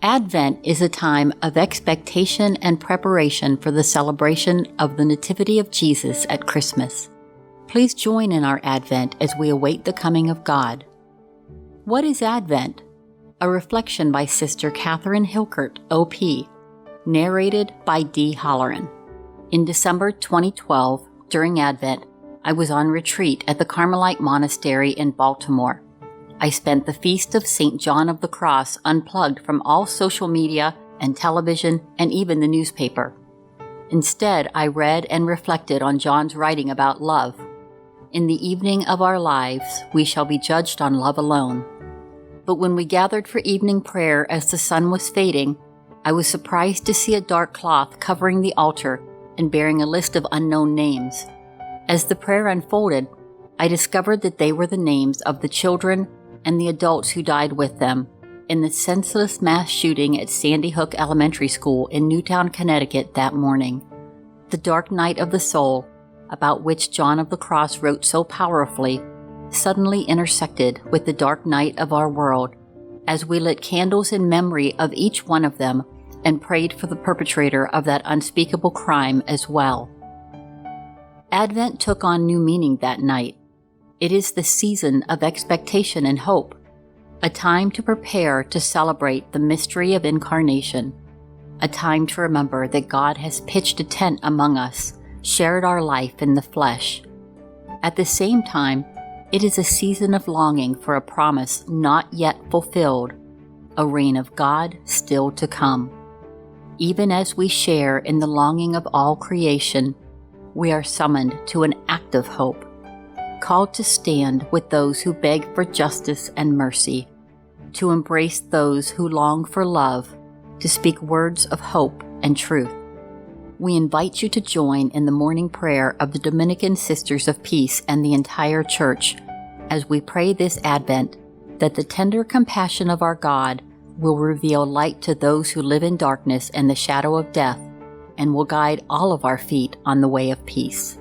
Advent is a time of expectation and preparation for the celebration of the Nativity of Jesus at Christmas. Please join in our Advent as we await the coming of God. What is Advent? A reflection by Sister Catherine Hilkert, OP, narrated by D. Holleran. In December 2012, during Advent, I was on retreat at the Carmelite Monastery in Baltimore. I spent the feast of St. John of the Cross unplugged from all social media and television and even the newspaper. Instead, I read and reflected on John's writing about love. In the evening of our lives, we shall be judged on love alone. But when we gathered for evening prayer as the sun was fading, I was surprised to see a dark cloth covering the altar and bearing a list of unknown names. As the prayer unfolded, I discovered that they were the names of the children and the adults who died with them in the senseless mass shooting at Sandy Hook Elementary School in Newtown, Connecticut that morning. The dark night of the soul, about which John of the Cross wrote so powerfully, suddenly intersected with the dark night of our world as we lit candles in memory of each one of them and prayed for the perpetrator of that unspeakable crime as well. Advent took on new meaning that night. It is the season of expectation and hope, a time to prepare to celebrate the mystery of incarnation, a time to remember that God has pitched a tent among us, shared our life in the flesh. At the same time, it is a season of longing for a promise not yet fulfilled, a reign of God still to come. Even as we share in the longing of all creation, we are summoned to an active hope, called to stand with those who beg for justice and mercy, to embrace those who long for love, to speak words of hope and truth. We invite you to join in the morning prayer of the Dominican Sisters of Peace and the entire Church as we pray this Advent that the tender compassion of our God will reveal light to those who live in darkness and the shadow of death and will guide all of our feet on the way of peace.